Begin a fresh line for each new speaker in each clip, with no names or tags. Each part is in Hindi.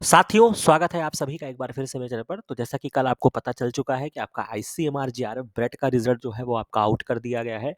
साथियों, स्वागत है आप सभी का एक बार फिर से मेरे चैनल पर। तो जैसा कि कल आपको पता चल चुका है कि आपका आईसीएमआर जेआरएफ ब्रेड का रिजल्ट जो है वो आपका आउट कर दिया गया है।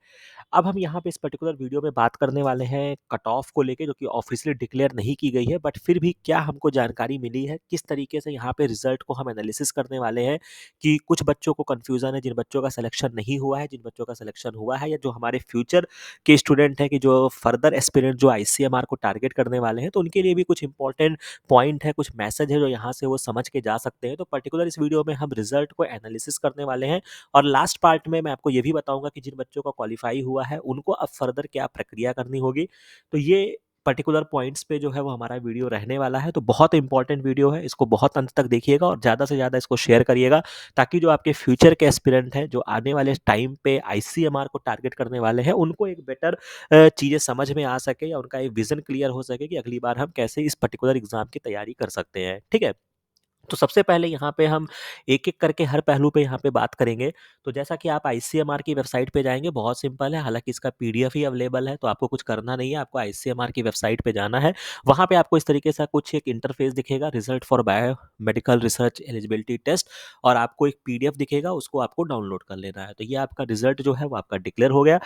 अब हम यहाँ पे इस पर्टिकुलर वीडियो में बात करने वाले हैं कट ऑफ को लेके, जो कि ऑफिशियली डिक्लेयर नहीं की गई है, बट फिर भी क्या हमको जानकारी मिली है, किस तरीके से यहाँ पे रिजल्ट को हम एनालिसिस करने वाले हैं कि कुछ बच्चों को कन्फ्यूजन है, जिन बच्चों का सिलेक्शन नहीं हुआ है, जिन बच्चों का सिलेक्शन हुआ है, या जो हमारे फ्यूचर के स्टूडेंट हैं कि जो फर्दर एस्पिरेंट जो आईसीएमआर को टारगेट करने वाले हैं, तो उनके लिए भी कुछ इंपॉर्टेंट पॉइंट है, कुछ मैसेज है जो यहाँ से वो समझ के जा सकते हैं। तो पर्टिकुलर इस वीडियो में हम रिजल्ट को एनालिसिस करने वाले हैं और लास्ट पार्ट में मैं आपको ये भी बताऊंगा कि जिन बच्चों का क्वालिफाई हुआ है उनको अब फर्दर क्या प्रक्रिया करनी होगी। तो ये पर्टिकुलर पॉइंट्स पे जो है वो हमारा वीडियो रहने वाला है। तो बहुत इंपॉर्टेंट वीडियो है, इसको बहुत अंत तक देखिएगा और ज़्यादा से ज़्यादा इसको शेयर करिएगा, ताकि जो आपके फ्यूचर के एस्पिरेंट हैं, जो आने वाले टाइम पे आईसीएमआर को टारगेट करने वाले हैं, उनको एक बेटर चीज़ें समझ में आ सके या उनका एक विज़न क्लियर हो सके कि अगली बार हम कैसे इस पर्टिकुलर एग्ज़ाम की तैयारी कर सकते हैं। ठीक है? तो सबसे पहले यहाँ पे हम एक-एक करके हर पहलू पे यहाँ पे बात करेंगे। तो जैसा कि आप आईसीएमआर की वेबसाइट पे जाएँगे, बहुत सिंपल है, हालाँकि इसका पीडीएफ ही अवेलेबल है, तो आपको कुछ करना नहीं है, आपको आईसीएमआर की वेबसाइट पे जाना है। वहाँ पे आपको इस तरीके से कुछ एक इंटरफ़ेस दिखेगा, result for biomedical research eligibility test, और आपको एक पीडीएफ दिखेगा, उसको आपको डाउनलोड कर लेना है। तो ये आपका रिज़ल्ट जो है वो आपका डिक्लेयर हो गया।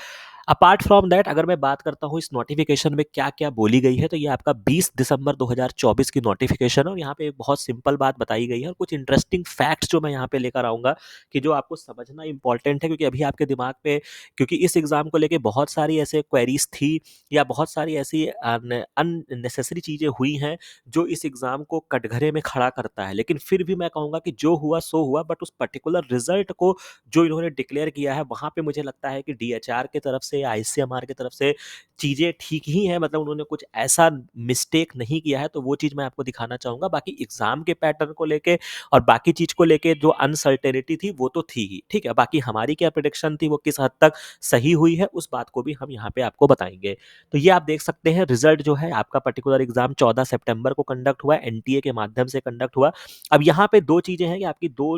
अपार्ट फ्रॉम दैट, अगर मैं बात करता हूँ इस नोटिफिकेशन में क्या-क्या बोली गई है, तो ये आपका 20 दिसंबर 2024 की नोटिफिकेशन है और यहाँ पे एक बहुत सिंपल बात बताई गई है और कुछ इंटरेस्टिंग फैक्ट्स जो मैं यहाँ पे लेकर आऊँगा कि जो आपको समझना इंपॉर्टेंट है, क्योंकि अभी आपके दिमाग पे, क्योंकि इस एग्ज़ाम को लेके बहुत सारी ऐसे क्वेरीज़ थी या बहुत सारी ऐसी अननेसेसरी चीज़ें हुई हैं, जो इस एग्ज़ाम को कटघरे में खड़ा करता है। लेकिन फिर भी मैं कहूँगा कि जो हुआ सो हुआ, बट उस पर्टिकुलर रिज़ल्ट को जो इन्होंने डिक्लेयर किया है, वहाँ पे मुझे लगता है कि डीएचआर की तरफ से, आईसीएमआर की तरफ से चीज़ें ठीक ही हैं, मतलब उन्होंने कुछ ऐसा मिस्टेक नहीं किया है, तो वो चीज़ मैं आपको दिखाना चाहूँगा। बाकी एग्ज़ाम के पैटर्न को लेके और बाकी चीज़ को लेके जो अनसर्टेनिटी थी, वो तो थी ही, ठीक है? बाकी हमारी क्या प्रेडिक्शन थी, वो किस हद तक सही हुई है, उस बात को भी हम यहाँ पे आपको बताएँगे। तो ये आप देख सकते हैं, रिज़ल्ट जो है आपका पर्टिकुलर एग्ज़ाम 14 सितंबर को कंडक्ट हुआ, एनटीए के माध्यम से कंडक्ट हुआ। अब यहाँ पे 2 चीज़ें हैं कि आपकी 2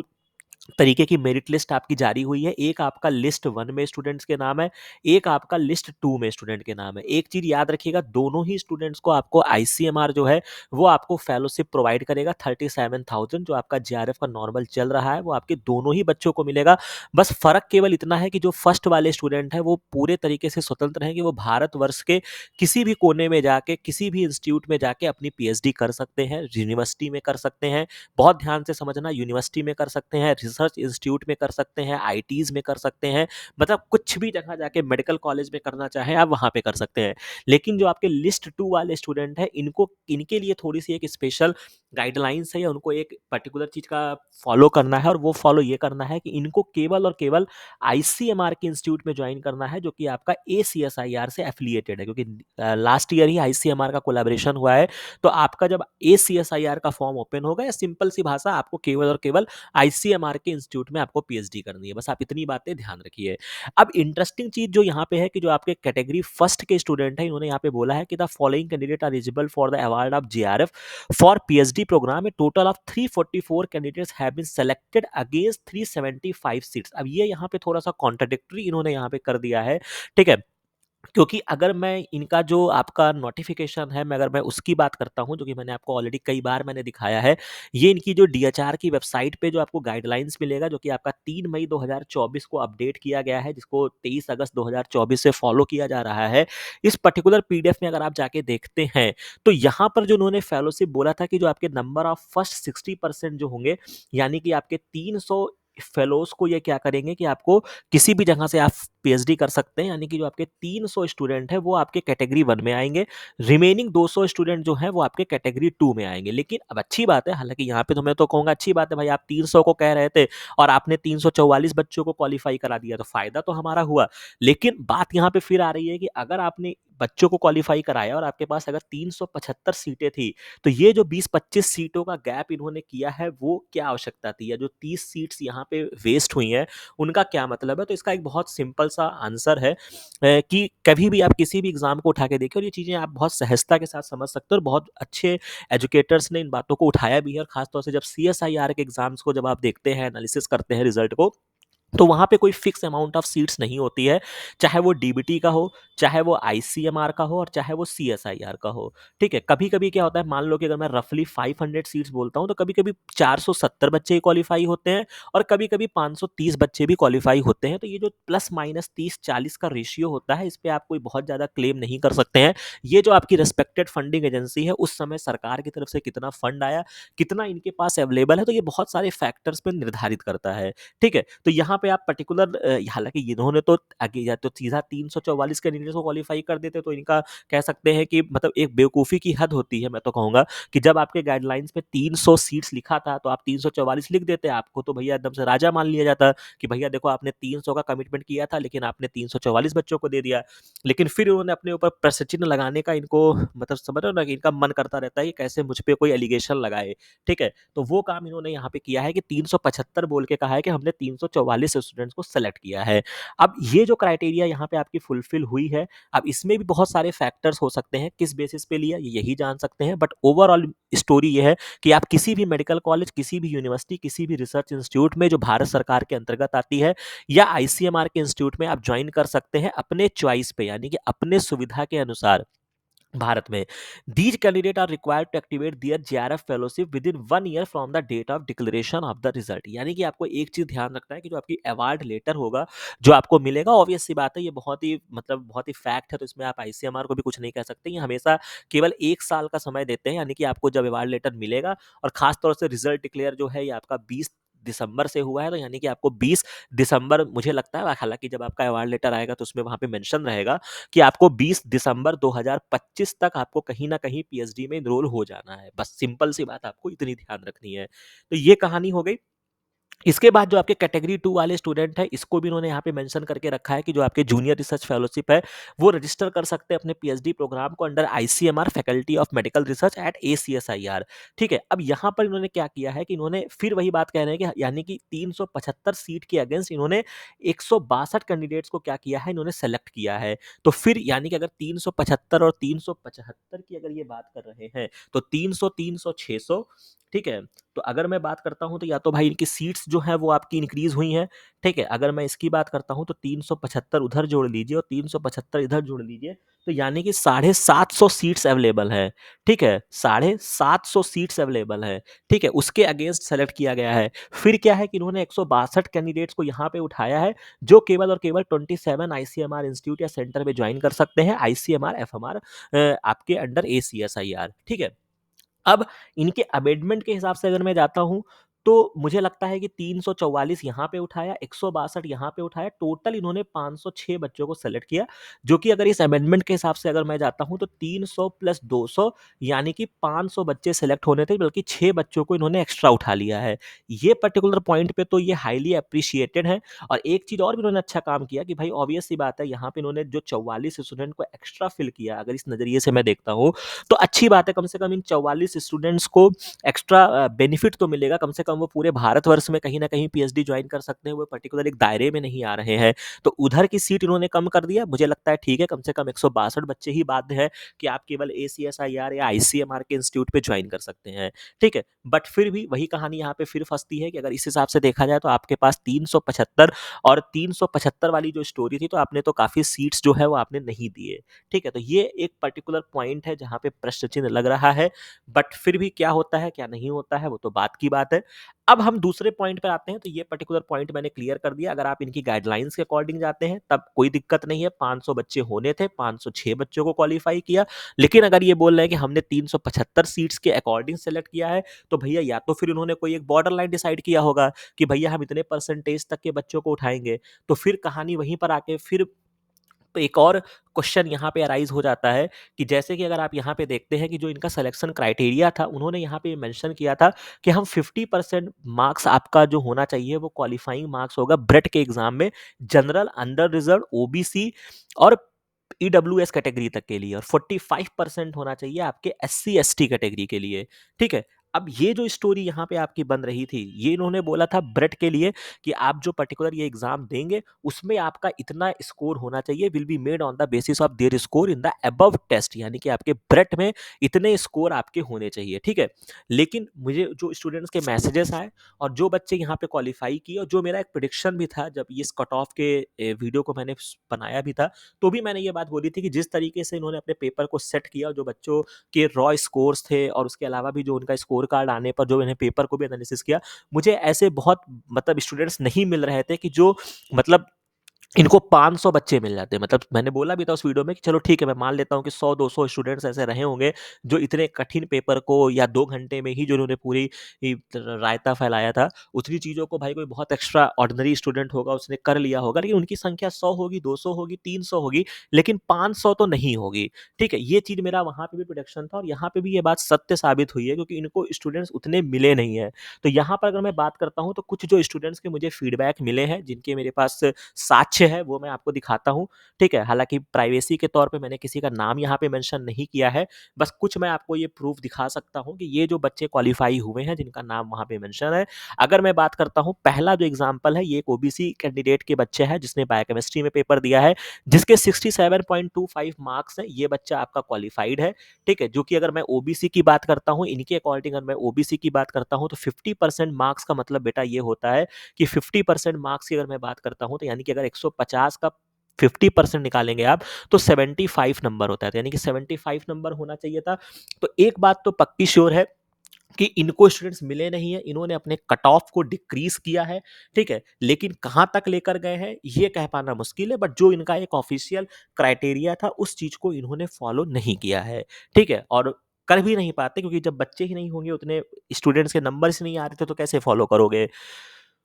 तरीके की मेरिट लिस्ट आपकी जारी हुई है। एक आपका लिस्ट 1 में स्टूडेंट्स के नाम है, एक आपका लिस्ट 2 में स्टूडेंट के नाम है। एक चीज़ याद रखिएगा, दोनों ही स्टूडेंट्स को आपको आईसीएमआर जो है, वो आपको फेलोशिप प्रोवाइड करेगा। 37,000 जो आपका जेआरएफ का नॉर्मल चल रहा है, वो आपके दोनों ही बच्चों को मिलेगा। बस फ़र्क केवल इतना है कि जो फर्स्ट वाले स्टूडेंट हैं, वो पूरे तरीके से स्वतंत्र हैं कि वो भारतवर्ष के किसी भी कोने में जाके, किसी भी इंस्टीट्यूट में जाके अपनी पीएचडी कर सकते हैं, यूनिवर्सिटी में कर सकते हैं। बहुत ध्यान से समझना, यूनिवर्सिटी में कर सकते हैं, रिसर्च इंस्टीट्यूट में कर सकते हैं, आईटीज़ में कर सकते हैं, मतलब कुछ भी जगह जाके मेडिकल कॉलेज में करना चाहें आप वहाँ पे कर सकते हैं। लेकिन जो आपके लिस्ट 2 वाले स्टूडेंट हैं, इनको, इनके लिए थोड़ी-सी एक स्पेशल गाइडलाइंस है, या उनको एक पर्टिकुलर चीज़ का फॉलो करना है, और वो फॉलो ये करना है कि इनको केवल और केवल आईसीएमआर के इंस्टीट्यूट में जॉइन करना है, जो कि आपका एसीएसआईआर से एफिलिएटेड है, क्योंकि लास्ट ईयर ही आईसीएमआर का कोलैबोरेशन हुआ है। तो आपका जब एसीएसआईआर का फॉर्म ओपन होगा, या सिंपल सी भाषा, आपको केवल और केवल आईसीएमआर के इंस्टीट्यूट में आपको पीएचडी करनी है। बस आप इतनी बातें ध्यान रखिए। अब इंटरेस्टिंग चीज़ जो यहाँ पे है कि जो आपके कैटेगरी फर्स्ट के स्टूडेंट हैं, इन्होंने यहाँ पे बोला है कि the following candidate are eligible for the award of JRF for PhD program. A total of 344 candidates have been selected against 375 seats. अब ये यहाँ पे थोड़ा सा कॉन्ट्राडिक्टरी इन्होंने यहाँ पे कर दिया है, ठीक है? क्योंकि अगर मैं इनका जो आपका नोटिफ़िकेशन है, मैं अगर मैं उसकी बात करता हूँ, जो कि मैंने आपको ऑलरेडी कई बार मैंने दिखाया है, ये इनकी जो डीएचआर की वेबसाइट पे जो आपको गाइडलाइंस मिलेगा, जो कि आपका 3 मई 2024 को अपडेट किया गया है, जिसको 23 अगस्त 2024 से फॉलो किया जा रहा है। इस पर्टिकुलर पीडीएफ में अगर आप जाके देखते हैं, तो यहाँ पर जो उन्होंने फेलोशिप बोला था कि जो आपके नंबर ऑफ फर्स्ट 60% जो होंगे, यानी कि आपके 300 फेलोज़ को ये क्या करेंगे कि आपको किसी भी जगह से आप पीएचडी कर सकते हैं, यानी कि जो आपके 300 स्टूडेंट हैं, वो आपके कैटेगरी 1 में आएँगे, रिमेनिंग 200 स्टूडेंट जो हैं, वो आपके कैटेगरी 2 में आएँगे। लेकिन अब अच्छी बात है, हालाँकि यहाँ पे तो मैं तो कहूँगा अच्छी बात है भाई, आप 300 को कह रहे थे और आपने 344 बच्चों को क्वालीफाई करा दिया, तो फ़ायदा तो हमारा हुआ। लेकिन बात यहाँ पे फिर आ रही है कि अगर आपने बच्चों को क्वालीफाई कराया और आपके पास अगर 375 सीटें थी, तो ये जो 20-25 सीटों का गैप इन्होंने किया है, वो क्या आवश्यकता थी? या जो 30 सीट्स यहाँ पे वेस्ट हुई हैं, उनका क्या मतलब है? तो इसका एक बहुत सिंपल सा आंसर है कि कभी भी आप किसी भी एग्ज़ाम को उठा के देखिए, और ये चीज़ें आप बहुत सहजता के साथ समझ सकते हो, और बहुत अच्छे एजुकेटर्स ने इन बातों को उठाया भी है, और ख़ास तौर से जब सीएसआईआर के एग्ज़ाम्स को जब आप देखते हैं, एनालिसिस करते हैं रिज़ल्ट को, तो वहाँ पे कोई फिक्स अमाउंट ऑफ सीट्स नहीं होती है, चाहे वो डीबीटी का हो, चाहे वो आईसीएमआर का हो और चाहे वो सीएसआईआर का हो, ठीक है? कभी-कभी क्या होता है, मान लो कि अगर मैं रफली 500 सीट्स बोलता हूँ, तो कभी-कभी 470 बच्चे ही क्वालीफाई होते हैं और कभी-कभी 530 बच्चे भी क्वालीफाई होते हैं। तो ये जो प्लस माइनस 30-40 का रेशियो होता है, इस पे आप कोई बहुत ज़्यादा क्लेम नहीं कर सकते हैं। ये जो आपकी रिस्पेक्टेड फंडिंग एजेंसी है, उस समय सरकार की तरफ से कितना फंड आया, कितना इनके पास अवेलेबल है, तो ये बहुत सारे फैक्टर्स पे निर्धारित करता है। ठीक है? तो यहाँ पे आप पर्टिकुलर हालाँकि इन्होंने तो आगे या तो सीधा 344 कैंडिडेट्स को क्वालीफाई कर देते, तो इनका कह सकते हैं कि मतलब एक बेवकूफ़ी की हद होती है, मैं तो कहूँगा कि जब आपके गाइडलाइंस पे 300 सीट्स लिखा था, तो आप 344 लिख देते। आपको तो भैया एकदम से राजा मान लिया जाता कि भैया देखो आपने 300 का कमिटमेंट किया था, लेकिन आपने 344 बच्चों को दे दिया। लेकिन फिर उन्होंने अपने ऊपर प्रश्न चिन्ह लगाने का इनको मतलब समझ रहे हो ना कि इनका मन करता रहता है कि कैसे मुझ पे कोई एलिगेशन लगाए, ठीक है? तो वो काम इन्होंने यहाँ पे किया है कि 375 बोल के कहा है कि हमने 344 स्टूडेंट्स को सेलेक्ट किया है। अब ये जो क्राइटेरिया यहाँ पे आपकी फुलफिल हुई है, अब इसमें भी बहुत सारे फैक्टर्स हो सकते हैं, किस बेसिस पे लिया ये यही जान सकते हैं। बट ओवरऑल स्टोरी ये है कि आप किसी भी मेडिकल कॉलेज, किसी भी यूनिवर्सिटी, किसी भी रिसर्च इंस्टीट्यूट में जो भारत सरकार के अंतर्गत आती है या आईसीएमआर के इंस्टीट्यूट में आप ज्वाइन कर सकते हैं अपने चॉइस पे, यानी कि अपने सुविधा के अनुसार। भारत में these candidate are required to activate their JRF fellowship within 1 year from the date of declaration of the result. यानी कि आपको एक चीज ध्यान रखना है कि जो आपकी अवार्ड लेटर होगा, जो आपको मिलेगा, ऑब्वियस सी बात है, ये बहुत ही मतलब बहुत ही फैक्ट है, तो इसमें आप आईसीएमआर को भी कुछ नहीं कह सकते। ये हमेशा केवल 1 साल का समय देते हैं, यानी कि आपको जब अवार्ड लेटर मिलेगा, और खास तौर से रिजल्ट डिक्लेयर जो है ये आपका 20 दिसंबर से हुआ है, तो यानी कि आपको 20 दिसंबर, मुझे लगता है, हालांकि जब आपका अवार्ड लेटर आएगा तो उसमें वहां पे मेंशन रहेगा कि आपको 20 दिसंबर 2025 तक आपको कहीं ना कहीं पीएचडी में इनरोल हो जाना है। बस सिंपल सी बात, आपको इतनी ध्यान रखनी है। तो ये कहानी हो गई। इसके बाद जो आपके कैटेगरी 2 वाले स्टूडेंट हैं, इसको भी उन्होंने यहाँ पे मेंशन करके रखा है कि जो आपके जूनियर रिसर्च फेलोशिप है, वो रजिस्टर कर सकते हैं अपने पीएचडी प्रोग्राम को under ICMR faculty of medical research at ACSIR. ठीक है? अब यहाँ पर इन्होंने क्या किया है कि इन्होंने फिर वही बात कह रहे हैं कि यानी कि 375 सीट के अगेंस्ट इन्होंने 162 कैंडिडेट्स को क्या किया है, इन्होंने सेलेक्ट किया है। तो फिर यानी कि अगर 375 और 375 की अगर ये बात कर रहे हैं, तो 300, 300, 600, ठीक है? तो अगर मैं बात करता हूँ, तो या तो भाई इनकी सीट्स जो हैं वो आपकी इंक्रीज़ हुई हैं, ठीक है? अगर मैं इसकी बात करता हूँ, तो 375 उधर जोड़ लीजिए और 375 इधर जोड़ लीजिए, तो यानी कि 750 सीट्स अवेलेबल हैं, ठीक है? 750 सीट्स अवेलेबल हैं, ठीक है? उसके अगेंस्ट सेलेक्ट किया गया है। फिर क्या है कि इन्होंने 162 कैंडिडेट्स को यहाँ पे उठाया है, जो केवल और केवल 27 आईसीएमआर इंस्टीट्यूट या सेंटर में जॉइन कर सकते हैं, आईसीएमआर, एफएमआर आपके अंडर एसीएसआईआर, ठीक है? अब इनके अमेंडमेंट के हिसाब से अगर मैं जाता हूँ, तो मुझे लगता है कि 344 यहाँ पे उठाया, 162 यहाँ पे उठाया, टोटल इन्होंने 506 बच्चों को सेलेक्ट किया, जो कि अगर इस अमेंडमेंट के हिसाब से अगर मैं जाता हूँ, तो 300 प्लस 200 यानी कि 500 बच्चे सेलेक्ट होने थे, बल्कि 6 बच्चों को इन्होंने एक्स्ट्रा उठा लिया है। ये पर्टिकुलर पॉइंट पे तो ये हाईली एप्रिशिएटेड है। और एक चीज़ और भी इन्होंने अच्छा काम किया कि भाई ऑब्वियस सी बात है, यहाँ पे इन्होंने जो 44 स्टूडेंट को एक्स्ट्रा फिल किया, अगर इस नज़रिए से मैं देखता हूँ, तो अच्छी बात है, कम से कम इन 44 स्टूडेंट्स को एक्स्ट्रा बेनिफिट तो मिलेगा, कम से कम वो पूरे भारतवर्ष में कहीं न कहीं पीएचडी जॉइन कर सकते हैं, वो पर्टिकुलर एक दायरे में नहीं आ रहे हैं। तो उधर की सीट इन्होंने कम कर दिया, मुझे लगता है ठीक है, कम से कम 162 बच्चे ही बाध्य हैं कि आप केवल एसीएसआईआर या आईसीएमआर के इंस्टीट्यूट पे जॉइन कर सकते हैं, ठीक है? बट फिर भी वही कहानी यहाँ पे फिर फँसती है कि अगर इस हिसाब से देखा जाए, तो आपके पास 375 और 375 वाली जो स्टोरी थी, तो आपने तो काफ़ी सीट्स जो है वो आपने नहीं दिए। ठीक है? तो ये एक पर्टिकुलर पॉइंट है जहाँ पे प्रश्न चिन्ह लग रहा है, बट फिर भी क्या होता है, क्या नहीं होता है, वो तो बात की बात है। अब हम दूसरे पॉइंट पे आते हैं, तो ये पर्टिकुलर पॉइंट मैंने क्लियर कर दिया। अगर आप इनकी गाइडलाइंस के अकॉर्डिंग जाते हैं, तब कोई दिक्कत नहीं है, 500 बच्चे होने थे, 506 बच्चों को क्वालीफाई किया। लेकिन अगर ये बोल रहे हैं कि हमने 375 सीट्स के अकॉर्डिंग सेलेक्ट किया है, तो भैया या तो फिर उन्होंने कोई एक बॉर्डर लाइन डिसाइड किया होगा कि भैया हम इतने परसेंटेज तक के बच्चों को उठाएँगे। तो फिर कहानी वहीं पर आके फिर तो एक और क्वेश्चन यहाँ पे अराइज हो जाता है कि जैसे कि अगर आप यहाँ पे देखते हैं कि जो इनका सिलेक्शन क्राइटेरिया था, उन्होंने यहाँ पे मेंशन किया था कि हम 50% मार्क्स आपका जो होना चाहिए वो क्वालिफाइंग मार्क्स होगा ब्रेट के एग्जाम में, जनरल, अंडर रिजर्व, ओबीसी और ईडब्ल्यूएस कैटेगरी तक के लिए, और 45% होना चाहिए आपके एससी एसटी कैटेगरी के लिए, ठीक है? अब ये जो स्टोरी यहाँ पे आपकी बन रही थी, ये इन्होंने बोला था ब्रेट के लिए कि आप जो पर्टिकुलर ये एग्ज़ाम देंगे, उसमें आपका इतना स्कोर होना चाहिए, will be made on the basis of their score in the above test, यानी कि आपके ब्रेट में इतने स्कोर आपके होने चाहिए, ठीक है? लेकिन मुझे जो स्टूडेंट्स के मैसेजेस आए और जो बच्चे यहाँ पे क्वालीफाई किए और जो मेरा एक प्रेडिक्शन भी था जब इस कट ऑफ के वीडियो को मैंने बनाया भी था, तो भी मैंने ये बात बोली थी कि जिस तरीके से इन्होंने अपने पेपर को सेट किया, जो बच्चों के रॉ स्कोर्स थे और उसके अलावा भी जो उनका स्कोर कार्ड आने पर जो मैंने पेपर को भी एनालिसिस किया, मुझे ऐसे बहुत मतलब स्टूडेंट्स नहीं मिल रहे थे कि जो मतलब इनको 500 बच्चे मिल जाते हैं। मतलब मैंने बोला भी था उस वीडियो में कि चलो ठीक है, मैं मान लेता हूँ कि 100-200 स्टूडेंट्स ऐसे रहे होंगे जो इतने कठिन पेपर को या 2 घंटे में ही जो उन्होंने पूरी रायता फैलाया था, उतनी चीज़ों को भाई कोई बहुत एक्स्ट्रा ऑर्डिनरी स्टूडेंट होगा उसने कर लिया होगा, लेकिन उनकी संख्या 100 होगी, 200 होगी, 300 होगी, लेकिन 500 तो नहीं होगी। ठीक है? ये चीज़ मेरा वहाँ पे भी प्रेडिक्शन था और यहाँ पे भी ये बात सत्य साबित हुई है, क्योंकि इनको स्टूडेंट्स उतने मिले नहीं हैं। तो यहाँ पर अगर मैं बात करता हूँ तो कुछ जो स्टूडेंट्स के मुझे फीडबैक मिले हैं, जिनके मेरे पास साक्ष्य है, वो मैं आपको दिखाता हूँ, ठीक है? हालाँकि प्राइवेसी के तौर पे मैंने किसी का नाम यहाँ पे मेंशन नहीं किया है, बस कुछ मैं आपको ये प्रूफ़ दिखा सकता हूँ कि ये जो बच्चे क्वालीफ़ाई हुए हैं, जिनका नाम वहाँ पे मेंशन है। अगर मैं बात करता हूँ, पहला जो एग्ज़ाम्पल है, ये एक ओबीसी कैंडिडेट के बच्चे हैं, जिसने बायोकेमिस्ट्री में पेपर दिया है, जिसके 67.25 मार्क्स हैं, ये बच्चा आपका क्वालीफ़ाइड है, ठीक है? जो कि अगर मैं ओबीसी की बात करता हूँ, इनके अकॉर्डिंग अगर मैं ओबीसी की बात करता हूँ, तो 50% मार्क्स का मतलब बेटा ये होता है कि 50% मार्क्स की अगर मैं बात करता हूँ, तो यानी कि अगर 150 का 50% निकालेंगे आप, तो 75 नंबर होता है। तो यानी कि 75 नंबर होना चाहिए था। तो एक बात तो पक्की श्योर है कि इनको स्टूडेंट्स मिले नहीं है, इन्होंने अपने कट ऑफ को डिक्रीज़ किया है, ठीक है? लेकिन कहाँ तक लेकर गए हैं, ये कह पाना मुश्किल है, बट जो इनका एक ऑफ़िशियल क्राइटेरिया था, उस चीज़ को इन्होंने फ़ॉलो नहीं किया है, ठीक है? और कर भी नहीं पाते, क्योंकि जब बच्चे ही नहीं होंगे, उतने स्टूडेंट्स के नंबर्स नहीं आ रहे थे, तो कैसे फ़ॉलो करोगे?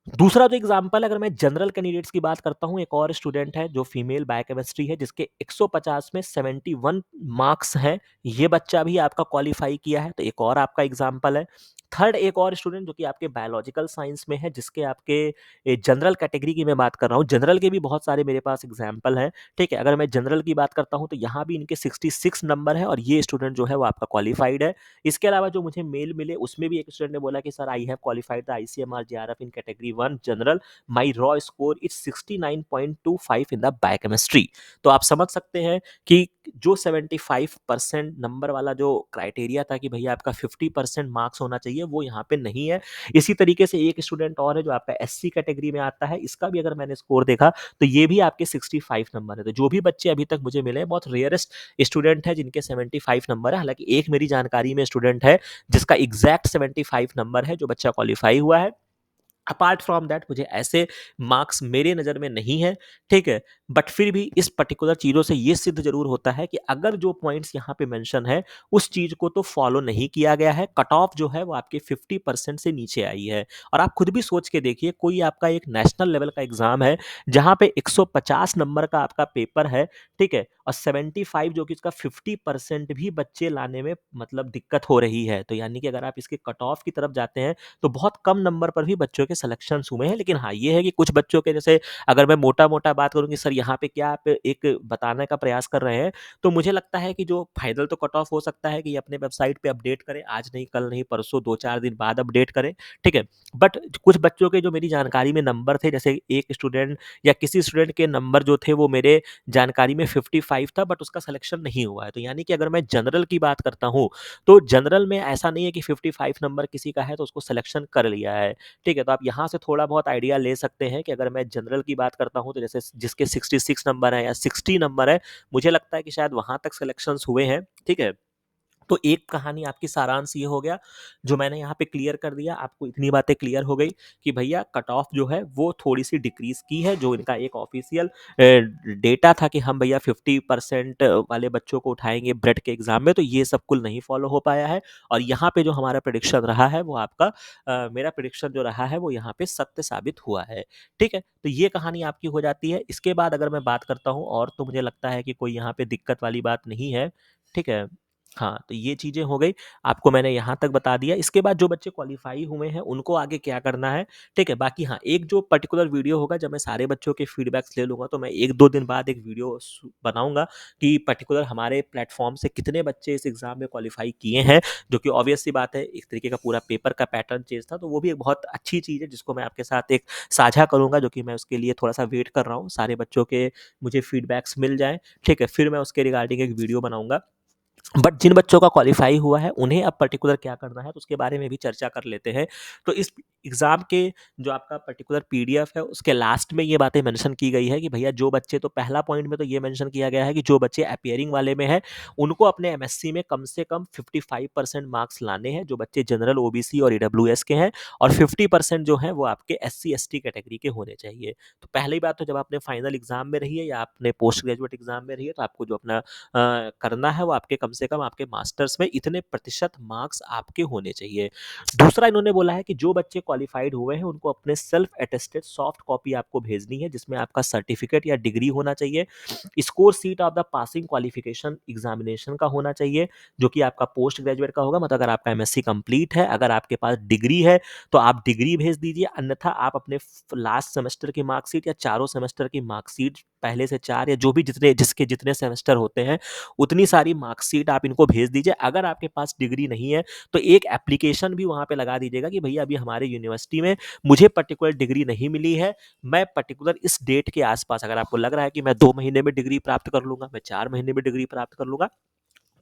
दूसरा जो एग्जाम्पल है, अगर मैं जनरल कैंडिडेट्स की बात करता हूँ, एक और स्टूडेंट है जो फीमेल बायोकेमिस्ट्री है, जिसके 150 में 71 मार्क्स हैं, ये बच्चा भी आपका क्वालिफाई किया है, तो एक और आपका एग्जाम्पल है। थर्ड एक और स्टूडेंट जो कि आपके बायोलॉजिकल साइंस में है, जिसके आपके जनरल कैटेगरी की मैं बात कर रहा हूँ, जनरल के भी बहुत सारे मेरे पास एग्जाम्पल हैं, ठीक है? अगर मैं जनरल की बात करता हूँ, तो यहाँ भी इनके 66 नंबर है और ये स्टूडेंट जो है वो आपका क्वालिफाइड है। इसके अलावा जो मुझे मेल मिले, उसमें भी एक स्टूडेंट ने बोला कि sir, I have qualified the ICMR JRF in category 1 general, my raw score is 69.25 in the biochemistry. तो आप समझ सकते हैं कि जो 75% नंबर वाला जो क्राइटेरिया था कि भैया आपका 50% मार्क्स होना चाहिए, वो यहाँ पे नहीं है। इसी तरीके से एक स्टूडेंट और है जो आपका एससी कैटेगरी में आता है, इसका भी अगर मैंने स्कोर देखा, तो ये भी आपके 65 नंबर है। तो जो भी बच्चे अभी तक मुझे मिले हैं, बहुत रेयरेस्ट स्टूडेंट है जिनके 75 नंबर है। हालाँकि एक मेरी जानकारी में स्टूडेंट है जिसका एग्ज़ैक्ट 75 नंबर है, जो बच्चा क्वालीफाई हुआ है। अपार्ट फ्रॉम दैट मुझे ऐसे मार्क्स मेरे नज़र में नहीं है, ठीक है? बट फिर भी इस पर्टिकुलर चीज़ों से ये सिद्ध ज़रूर होता है कि अगर जो पॉइंट्स यहाँ पे मेंशन है, उस चीज़ को तो फॉलो नहीं किया गया है। कट ऑफ जो है वो आपके 50% से नीचे आई है। और आप खुद भी सोच के देखिए, कोई आपका एक नेशनल लेवल का एग्ज़ाम है, जहाँ पे 150 नंबर का आपका पेपर है, ठीक है? और 75 जो कि इसका 50% भी बच्चे लाने में मतलब दिक्कत हो रही है। तो यानी कि अगर आप इसके कट ऑफ की तरफ जाते हैं, तो बहुत कम नंबर पर भी बच्चों के सिलेक्शंस हुए हैं। लेकिन हाँ, ये है कि कुछ बच्चों के, जैसे अगर मैं मोटा-मोटा बात करूँ कि सर यहाँ पे क्या आप एक बताने का प्रयास कर रहे हैं, तो मुझे लगता है कि जो फाइनल तो कट ऑफ हो सकता है कि ये अपने वेबसाइट पे अपडेट करें, आज नहीं, कल नहीं, परसों, 2-4 दिन बाद अपडेट करें, ठीक है? बट कुछ बच्चों के जो मेरी जानकारी में नंबर थे, जैसे एक स्टूडेंट या किसी स्टूडेंट के नंबर जो थे वो मेरे जानकारी में 55 था, बट उसका सिलेक्शन नहीं हुआ है। तो यानी कि अगर मैं जनरल की बात करता हूँ, तो जनरल में ऐसा नहीं है कि 55 नंबर किसी का है तो उसको सिलेक्शन कर लिया है, ठीक है? तो आप यहाँ से थोड़ा बहुत आइडिया ले सकते हैं कि अगर मैं जनरल की बात करता हूँ, तो जैसे जिसके 66 नंबर है या 60 नंबर है, मुझे लगता है कि शायद वहाँ तक सिलेक्शंस हुए हैं, ठीक है? तो एक कहानी आपकी सारांश ये हो गया, जो मैंने यहाँ पे क्लियर कर दिया, आपको इतनी बातें क्लियर हो गई कि भैया कट ऑफ जो है वो थोड़ी-सी डिक्रीज़ की है, जो इनका एक ऑफ़िशियल डेटा था कि हम भैया 50% वाले बच्चों को उठाएँगे ब्रेड के एग्ज़ाम में, तो ये सब कुल नहीं फ़ॉलो हो पाया है। और यहाँ पे जो हमारा प्रेडिक्शन रहा है वो आपका मेरा प्रेडिक्शन जो रहा है वो यहाँ पे सत्य साबित हुआ है, ठीक है? तो ये कहानी आपकी हो जाती है। इसके बाद अगर मैं बात करता हूँ और, तो मुझे लगता है कि कोई यहाँ पे दिक्कत वाली बात नहीं है, ठीक है? हाँ, तो ये चीज़ें हो गई, आपको मैंने यहाँ तक बता दिया। इसके बाद जो बच्चे क्वालीफ़ाई हुए हैं, उनको आगे क्या करना है, ठीक है? बाकी हाँ, एक जो पर्टिकुलर वीडियो होगा, जब मैं सारे बच्चों के फीडबैक्स ले लूँगा, तो मैं 1-2 दिन बाद एक वीडियो बनाऊँगा कि पर्टिकुलर हमारे प्लेटफ़ॉर्म से कितने बच्चे इस एग्ज़ाम में क्वालीफ़ाई किए हैं, जो कि ऑब्वियस सी बात है, एक तरीके का पूरा पेपर का पैटर्न चेंज था, तो वो भी एक बहुत अच्छी चीज़ है, जिसको मैं आपके साथ एक साझा करूँगा, जो कि मैं उसके लिए थोड़ा-सा वेट कर रहा हूँ। सारे बच्चों के मुझे फीडबैक्स मिल जाएँ, ठीक है? फिर मैं उसके रिगार्डिंग एक वीडियो बनाऊँगा। बट जिन बच्चों का क्वालीफाई हुआ है, उन्हें अब पर्टिकुलर क्या करना है, तो उसके बारे में भी चर्चा कर लेते हैं। तो इस एग्ज़ाम के जो आपका पर्टिकुलर पीडीएफ है, उसके लास्ट में ये बातें मेंशन की गई है कि भैया जो बच्चे, तो पहला पॉइंट में तो ये मेंशन किया गया है कि जो बच्चे अपीयरिंग वाले में हैं, उनको अपने एमएससी में कम से कम 55% मार्क्स लाने हैं, जो बच्चे जनरल, ओबीसी और ईडब्ल्यूएस के हैं, और 50% जो हैं, वो आपके एससी-एसटी कैटेगरी के होने चाहिए। तो पहली बात, तो जब आपने फाइनल एग्ज़ाम में रही है या आपने पोस्ट ग्रेजुएट एग्ज़ाम में रही है, तो आपको जो अपना करना है, वो आपके कम से कम आपके मास्टर्स में इतने प्रतिशत मार्क्स आपके होने चाहिए। दूसरा इन्होंने बोला है कि जो बच्चे क्वालिफाइड हुए हैं, उनको अपने सेल्फ अटेस्टेड सॉफ्ट कॉपी आपको भेजनी है, जिसमें आपका सर्टिफिकेट या डिग्री होना चाहिए। Score sheet of the passing qualification examination का होना चाहिए, जो कि आपका पोस्ट ग्रेजुएट का होगा, मतलब अगर आपका एमएससी कंप्लीट है, अगर आपके पास डिग्री है, तो आप डिग्री भेज दीजिए, अन्यथा आप अपने लास्ट सेमेस्टर की मार्कशीट या चारों सेमेस्टर की मार्कशीट, पहले से 4 या जो भी जिसके जितने सेमेस्टर होते हैं, उतनी सारी मार्कशीट आप इनको भेज दीजिए। अगर आपके पास डिग्री नहीं है, तो एक एप्लीकेशन भी वहाँ पे लगा दीजिएगा कि भैया अभी हमारे यूनिवर्सिटी में मुझे पर्टिकुलर डिग्री नहीं मिली है, मैं पर्टिकुलर इस डेट के आसपास, अगर आपको लग रहा है कि मैं 2 महीने में डिग्री प्राप्त कर लूँगा, मैं 4 महीने में डिग्री प्राप्त कर लूँगा,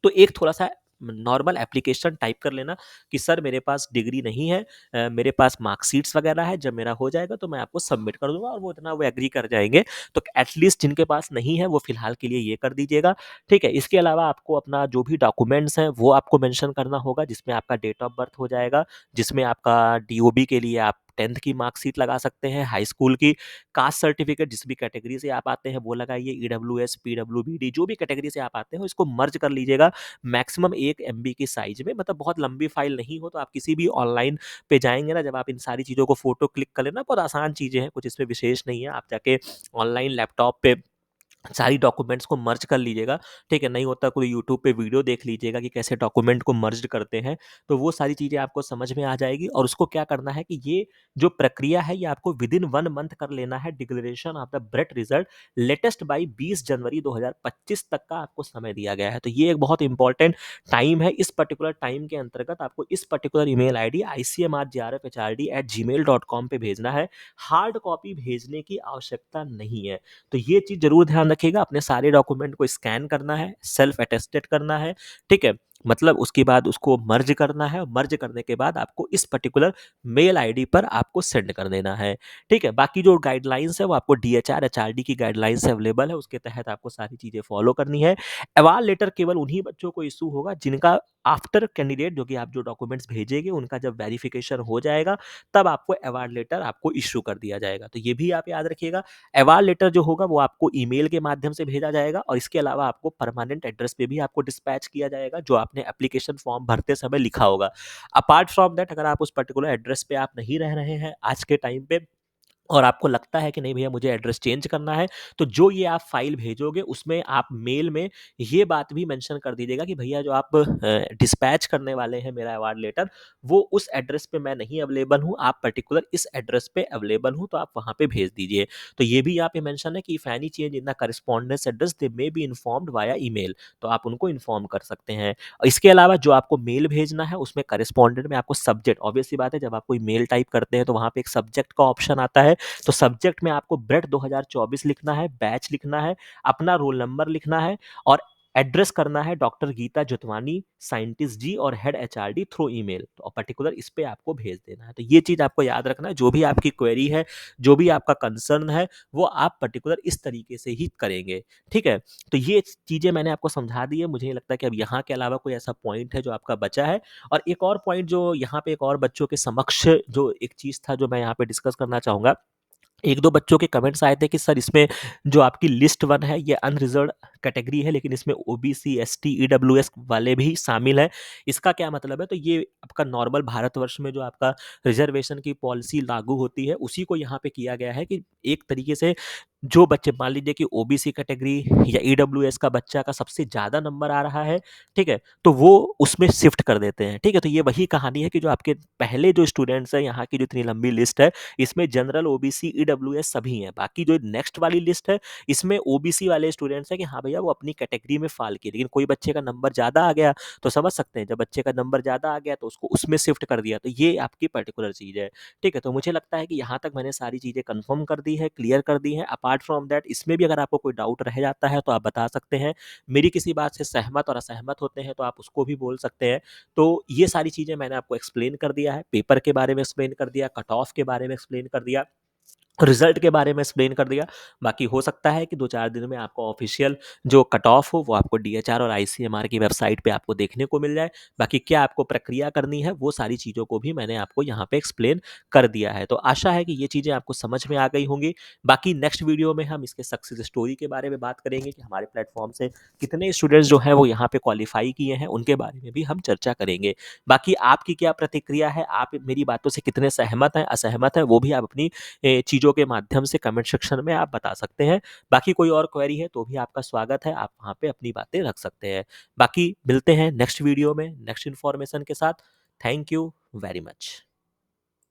तो एक थोड़ा-सा नॉर्मल एप्लीकेशन टाइप कर लेना कि सर मेरे पास डिग्री नहीं है, मेरे पास मार्कशीट्स वगैरह है, जब मेरा हो जाएगा तो मैं आपको सबमिट कर दूँगा, और वो इतना वो एग्री कर जाएँगे। तो एटलीस्ट जिनके पास नहीं है, वो फिलहाल के लिए ये कर दीजिएगा, ठीक है? इसके अलावा आपको अपना जो भी डॉक्यूमेंट्स हैं, वो आपको मेंशन करना होगा, जिसमें आपका डेट ऑफ बर्थ हो जाएगा, जिसमें आपका डीओबी के लिए आप 10th की मार्कशीट लगा सकते हैं, हाई स्कूल की, कास्ट सर्टिफिकेट जिस भी कैटेगरी से आप आते हैं वो लगाइए, ईडब्ल्यूएस, पीडब्ल्यूबीडी जो भी कैटेगरी से आप आते हो, इसको मर्ज कर लीजिएगा मैक्सिमम 1 एमबी की साइज में, मतलब बहुत लंबी फाइल नहीं हो, तो आप किसी भी ऑनलाइन पे जाएँगे ना, जब आप इन सारी चीज़ों को फ़ोटो क्लिक कर लेना, बहुत आसान चीज़ें हैं, कुछ इसमें विशेष नहीं है। आप जाके ऑनलाइन लैपटॉप पे सारी डॉक्यूमेंट्स को मर्ज कर लीजिएगा, ठीक है? नहीं होता कोई यूट्यूब पे वीडियो देख लीजिएगा कि कैसे डॉक्यूमेंट को मर्ज करते हैं, तो वो सारी चीज़ें आपको समझ में आ जाएगी, और उसको क्या करना है कि ये जो प्रक्रिया है, ये आपको विदिन 1 मंथ कर लेना है। Declaration of the BRET result latest by 20 January 2025 तक का आपको समय दिया गया है। तो ये एक बहुत इंपॉर्टेंट टाइम है। इस पर्टिकुलर टाइम के अंतर्गत आपको इस पर्टिकुलर ईमेल आईडी icmrgrfhrd@gmail.com पे भेजना है। हार्ड कॉपी भेजने की आवश्यकता नहीं है। तो ये चीज़ ज़रूर ध्यान रखिएगा, अपने सारे डॉक्यूमेंट को स्कैन करना है, सेल्फ अटेस्टेड करना है, ठीक है? मतलब उसके बाद उसको मर्ज करना है, और मर्ज करने के बाद आपको इस पर्टिकुलर मेल आईडी पर आपको सेंड कर देना है, ठीक है? बाकी जो गाइडलाइंस है, वो आपको डीएचआर, एचआरडी की गाइडलाइंस अवेलेबल है, उसके तहत आपको सारी चीज़ें फॉलो करनी है। अवार्ड लेटर केवल उन्हीं बच्चों को इश्यू होगा जिनका आफ्टर कैंडिडेट, जो कि आप जो डॉक्यूमेंट्स भेजेंगे, उनका जब वेरिफिकेशन हो जाएगा, तब आपको अवार्ड लेटर आपको इश्यू कर दिया जाएगा। तो ये भी आप याद रखिएगा। अवार्ड लेटर जो होगा, वो आपको ईमेल के माध्यम से भेजा जाएगा, और इसके अलावा आपको परमानेंट एड्रेस पे भी आपको डिस्पैच किया जाएगा, जो आपने एप्लीकेशन फॉर्म भरते समय लिखा होगा। अपार्ट फ्रॉम दैट, अगर आप उस पर्टिकुलर एड्रेस पे आप नहीं रह रहे हैं आज के टाइम पे, और आपको लगता है कि नहीं भैया मुझे एड्रेस चेंज करना है, तो जो ये आप फाइल भेजोगे, उसमें आप मेल में ये बात भी मेंशन कर दीजिएगा कि भैया जो आप डिस्पैच करने वाले हैं मेरा अवार्ड लेटर, वो उस एड्रेस पे मैं नहीं अवेलेबल हूँ, आप पर्टिकुलर इस एड्रेस पे अवेलेबल हूँ, तो आप वहाँ पे भेज दीजिए। तो ये भी यहाँ पे मेंशन है कि if any change in the correspondence address they may be informed via email, तो आप उनको इन्फॉर्म कर सकते हैं। और इसके अलावा जो आपको मेल भेजना है, उसमें करेस्पॉन्डेंट में आपको सब्जेक्ट, ऑब्वियस सी बात है, जब आप कोई मेल टाइप करते हैं, तो वहाँ पे एक सब्जेक्ट का ऑप्शन आता है, तो सब्जेक्ट में आपको ब्रेड 2024 लिखना है, बैच लिखना है, अपना रोल नंबर लिखना है, और एड्रेस करना है डॉक्टर गीता जुतवानी, साइंटिस्ट जी, और हेड एचआरडी थ्रू ईमेल, तो पर्टिकुलर इस पे आपको भेज देना है। तो ये चीज़ आपको याद रखना है, जो भी आपकी क्वेरी है, जो भी आपका कंसर्न है, वो आप पर्टिकुलर इस तरीके से ही करेंगे, ठीक है? तो ये चीज़ें मैंने आपको समझा दी है, मुझे नहीं लगता कि अब यहाँ के अलावा कोई ऐसा पॉइंट है जो आपका बचा है। और एक और पॉइंट जो यहाँ पे एक और बच्चों के समक्ष जो एक चीज़ था, जो मैं यहाँ पे डिस्कस करना चाहूँगा, 1-2 बच्चों के कमेंट्स आए थे कि सर इसमें जो आपकी लिस्ट 1 है, ये अनरिज़र्व्ड कैटेगरी है, लेकिन इसमें ओबीसी, एसटी, ईडब्ल्यूएस वाले भी शामिल हैं। इसका क्या मतलब है? तो ये आपका नॉर्मल भारतवर्ष में जो आपका रिजर्वेशन की पॉलिसी लागू होती है, उसी को यहाँ पे किया गया है कि एक तरीके से जो बच्चे, मान लीजिए कि ओबीसी कैटेगरी या ईडब्ल्यूएस का बच्चा का सबसे ज़्यादा नंबर आ रहा है, ठीक है? तो वो उसमें शिफ्ट कर देते हैं, ठीक है? तो ये वही कहानी है कि जो आपके पहले जो स्टूडेंट्स हैं, यहाँ की जो इतनी लंबी लिस्ट है, इसमें जनरल, ओबीसी, ईडब्ल्यूएस सभी हैं। बाकी जो नेक्स्ट वाली लिस्ट है, इसमें ओबीसी वाले स्टूडेंट्स हैं कि हाँ भैया, वो अपनी कैटेगरी में फ़ॉल किए। लेकिन कोई बच्चे का नंबर ज़्यादा आ गया, तो समझ सकते हैं, जब बच्चे का नंबर ज़्यादा आ गया, तो उसको उसमें शिफ्ट कर दिया। तो ये आपकी पर्टिकुलर चीज़ है, ठीक है? तो मुझे लगता है कि यहाँ तक मैंने सारी चीज़ें कन्फर्म कर दी है, क्लियर कर दी हैं। अपार्ट फ्रॉम दैट, इसमें भी अगर आपको कोई डाउट रह जाता है, तो आप बता सकते हैं। मेरी किसी बात से सहमत और असहमत होते हैं, तो आप उसको भी बोल सकते हैं। तो ये सारी चीज़ें मैंने आपको एक्सप्लेन कर दिया है, पेपर के बारे में एक्सप्लेन कर दिया, कट ऑफ के बारे में एक्सप्लेन कर दिया, रिजल्ट के बारे में एक्सप्लेन कर दिया। बाकी हो सकता है कि 2-4 दिन में आपको ऑफिशियल जो कट ऑफ हो, वो आपको डीएचआर और आईसीएमआर की वेबसाइट पे आपको देखने को मिल जाए। बाकी क्या आपको प्रक्रिया करनी है, वो सारी चीज़ों को भी मैंने आपको यहाँ पे एक्सप्लेन कर दिया है। तो आशा है कि ये चीज़ें आपको समझ में आ गई होंगी। बाकी नेक्स्ट वीडियो में हम इसके सक्सेस स्टोरी के बारे में बात करेंगे कि हमारे प्लेटफॉर्म से कितने स्टूडेंट्स जो हैं वो यहाँ पे क्वालीफाई किए हैं, उनके बारे में भी हम चर्चा करेंगे। बाकी आपकी क्या प्रतिक्रिया है, आप मेरी बातों से कितने सहमत हैं, असहमत हैं, वो भी आप अपनी चीज़ों के माध्यम से कमेंट सेक्शन में आप बता सकते हैं। बाकी कोई और क्वेरी है तो भी आपका स्वागत है, आप वहाँ पे अपनी बातें रख सकते हैं। बाकी मिलते हैं नेक्स्ट वीडियो में नेक्स्ट इन्फॉर्मेशन के साथ। Thank you very much.